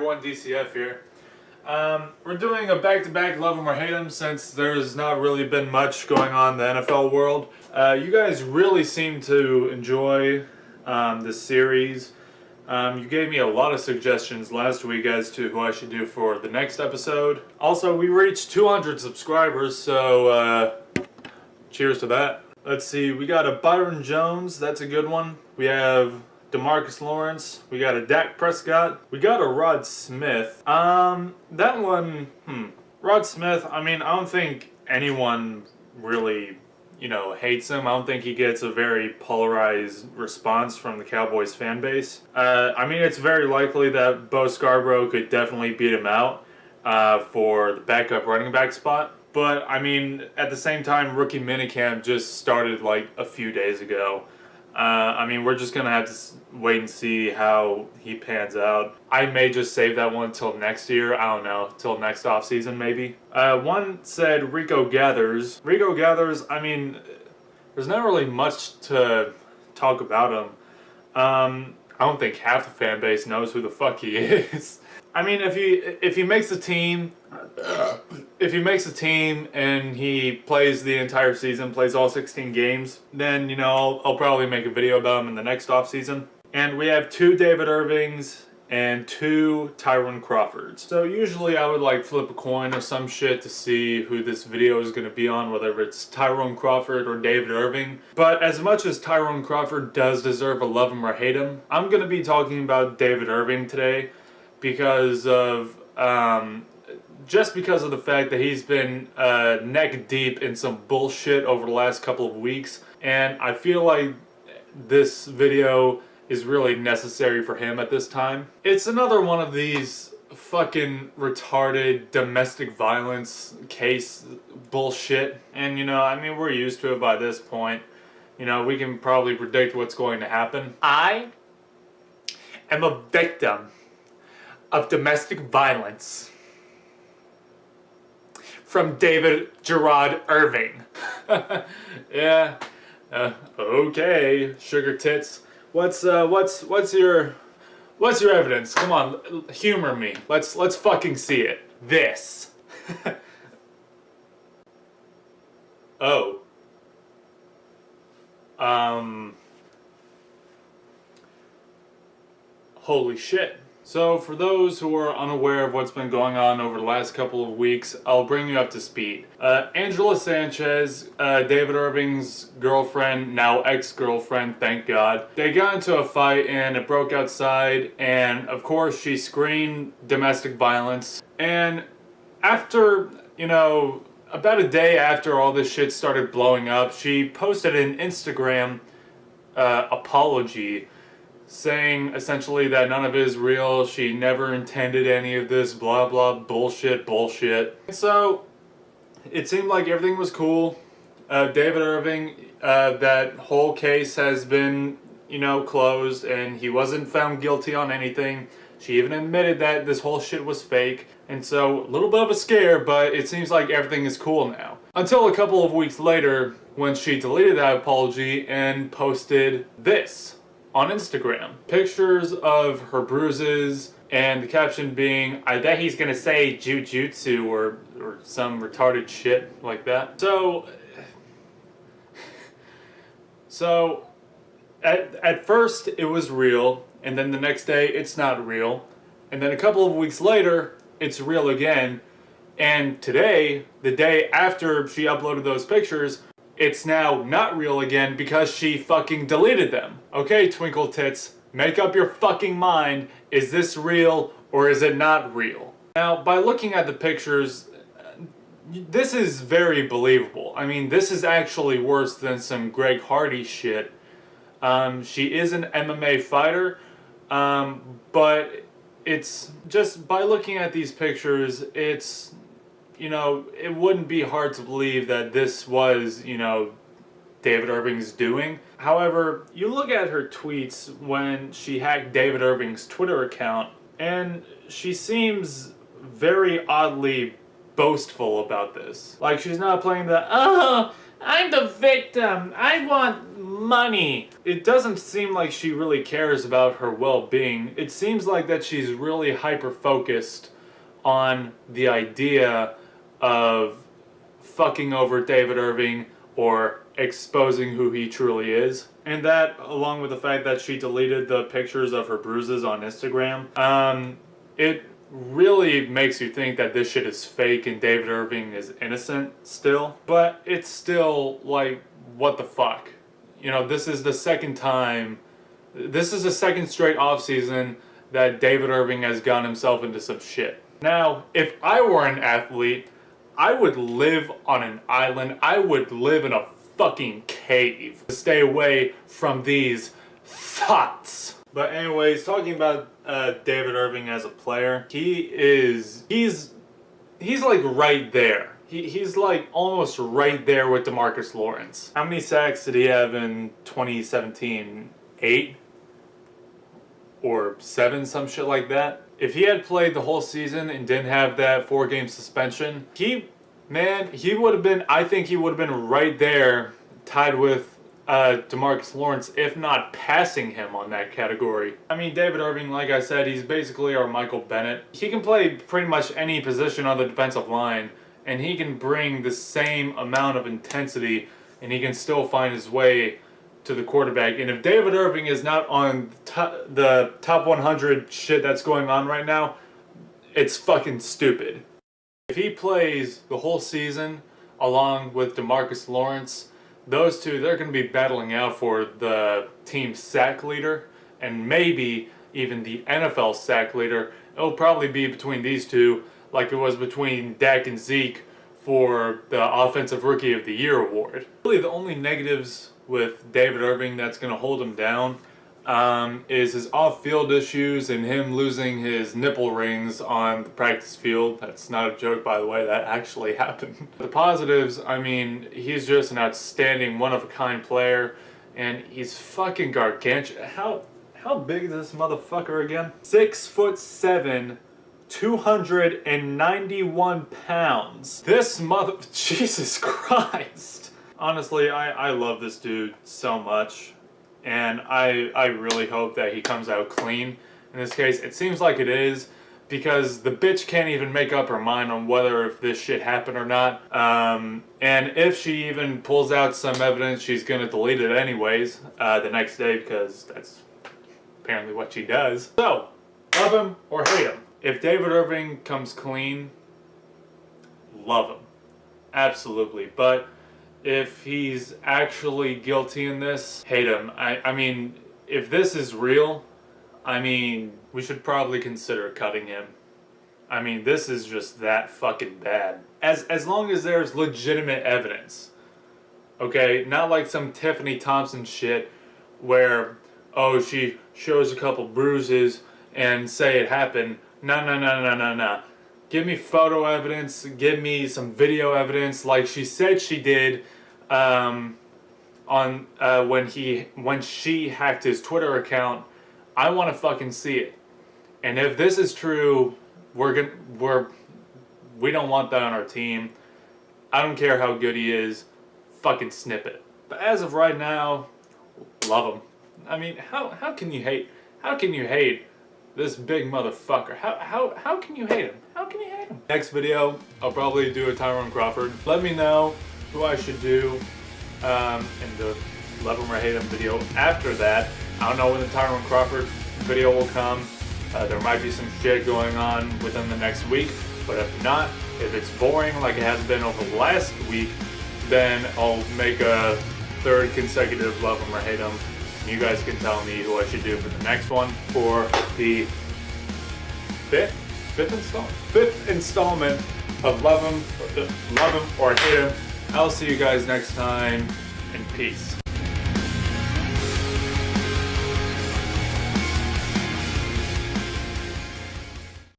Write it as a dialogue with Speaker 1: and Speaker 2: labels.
Speaker 1: everyone, DCF here. We're doing a back-to-back Love 'em or Hate 'em since there's not really been much going on in the NFL world. You guys really seem to enjoy this series. You gave me a lot of suggestions last week as to who I should do for the next episode. Also, we reached 200 subscribers, so cheers to that. Let's see, we got a Byron Jones, that's a good one. We have DeMarcus Lawrence, we got a Dak Prescott, we got a Rod Smith. That one, Rod Smith, I mean, I don't think anyone really, hates him. I don't think he gets a very polarized response from the Cowboys fan base. I mean, it's very likely that Bo Scarborough could definitely beat him out for the backup running back spot. But, I mean, at the same time, rookie minicamp just started like a few days ago. I mean, we're just going to have to wait and see how he pans out. I may just save that one till next year. I don't know, till next offseason maybe. One said Rico Gathers. Rico Gathers, I mean, there's not really much to talk about him. I don't think half the fan base knows who the fuck he is. I mean, if he makes the team, and he plays the entire season, plays all 16 games, then, I'll probably make a video about him in the next offseason. And we have 2 David Irvings and 2 Tyrone Crawfords. So usually I would flip a coin or some shit to see who this video is going to be on, whether it's Tyrone Crawford or David Irving. But as much as Tyrone Crawford does deserve a love him or hate him, I'm going to be talking about David Irving today because of just because of the fact that he's been neck deep in some bullshit over the last couple of weeks, and I feel like this video is really necessary for him at this time. It's another one of these fucking retarded domestic violence case bullshit, and I mean, we're used to it by this point. We can probably predict what's going to happen. I am a victim of domestic violence from David Gerard Irving. Yeah. Okay, sugar tits. What's your evidence? Come on, humor me. Let's fucking see it. This. Oh. Holy shit. So, for those who are unaware of what's been going on over the last couple of weeks, I'll bring you up to speed. Angela Sanchez, David Irving's girlfriend, now ex-girlfriend, thank God, they got into a fight and it broke outside, and of course she screamed domestic violence. And after, about a day after all this shit started blowing up, she posted an Instagram apology, saying essentially that none of it is real, she never intended any of this, blah blah bullshit. So it seemed like everything was cool. David Irving, that whole case has been, closed, and he wasn't found guilty on anything. She even admitted that this whole shit was fake, and so a little bit of a scare, but it seems like everything is cool now. Until a couple of weeks later, when she deleted that apology and posted this on Instagram. Pictures of her bruises, and the caption being, I bet he's gonna say jujutsu or some retarded shit like that. So at first it was real, and then the next day it's not real, and then a couple of weeks later it's real again, and today, the day after she uploaded those pictures, it's now not real again because she fucking deleted them. Okay, twinkle tits, make up your fucking mind. Is this real or is it not real? Now, by looking at the pictures, this is very believable. I mean, this is actually worse than some Greg Hardy shit. She is an MMA fighter, but it's just by looking at these pictures, it's, it wouldn't be hard to believe that this was, David Irving's doing. However, you look at her tweets when she hacked David Irving's Twitter account, and she seems very oddly boastful about this. Like, she's not playing the, I'm the victim. I want money. It doesn't seem like she really cares about her well-being. It seems like that she's really hyper-focused on the idea of fucking over David Irving or exposing who he truly is. And that, along with the fact that she deleted the pictures of her bruises on Instagram, it really makes you think that this shit is fake and David Irving is innocent still. But it's still like, what the fuck? You know, this is the second straight offseason that David Irving has gotten himself into some shit. Now, if I were an athlete, I would live on an island. I would live in a fucking cave to stay away from these thoughts. But anyways, talking about David Irving as a player, he's like right there. He's like almost right there with DeMarcus Lawrence. How many sacks did he have in 2017? 8 or 7, some shit like that. If he had played the whole season and didn't have that 4-game suspension, he would have been, I think he would have been right there, tied with DeMarcus Lawrence, if not passing him on that category. I mean, David Irving, like I said, he's basically our Michael Bennett. He can play pretty much any position on the defensive line, and he can bring the same amount of intensity, and he can still find his way to the quarterback. And if David Irving is not on the top 100 shit that's going on right now, it's fucking stupid. If he plays the whole season along with DeMarcus Lawrence, those two, they're going to be battling out for the team sack leader and maybe even the NFL sack leader. It'll probably be between these two, like it was between Dak and Zeke for the Offensive Rookie of the Year award. Really, the only negatives with David Irving that's going to hold him down is his off-field issues and him losing his nipple rings on the practice field. That's not a joke, by the way. That actually happened. The positives, I mean, he's just an outstanding, one-of-a-kind player, and he's fucking gargantuan. How big is this motherfucker again? 6'7", 291 pounds. This Jesus Christ. Honestly, I love this dude so much. And I really hope that he comes out clean. In this case, it seems like it is, because the bitch can't even make up her mind on whether if this shit happened or not. And if she even pulls out some evidence, she's going to delete it anyways the next day, because that's apparently what she does. So, love him or hate him. If David Irving comes clean, love him. Absolutely. But if he's actually guilty in this, hate him. I mean, if this is real, I mean, we should probably consider cutting him. I mean, this is just that fucking bad. As long as there's legitimate evidence. Okay? Not like some Tiffany Thompson shit where, oh, she shows a couple bruises and say it happened. No. Give me photo evidence, give me some video evidence like she said she did when she hacked his Twitter account. I want to fucking see it. And if this is true, we don't want that on our team. I don't care how good he is. Fucking snip it. But as of right now, love him. I mean, how can you hate? How can you hate this big motherfucker? How can you hate him? How can you hate him? Next video, I'll probably do a Tyrone Crawford. Let me know who I should do in the love him or hate him video after that. I don't know when the Tyrone Crawford video will come. There might be some shit going on within the next week, but if not, if it's boring like it has been over the last week, then I'll make a third consecutive love him or hate him. You guys can tell me who I should do for the next one. For the fifth installment of Love Him or Hate Him. I'll see you guys next time, and peace.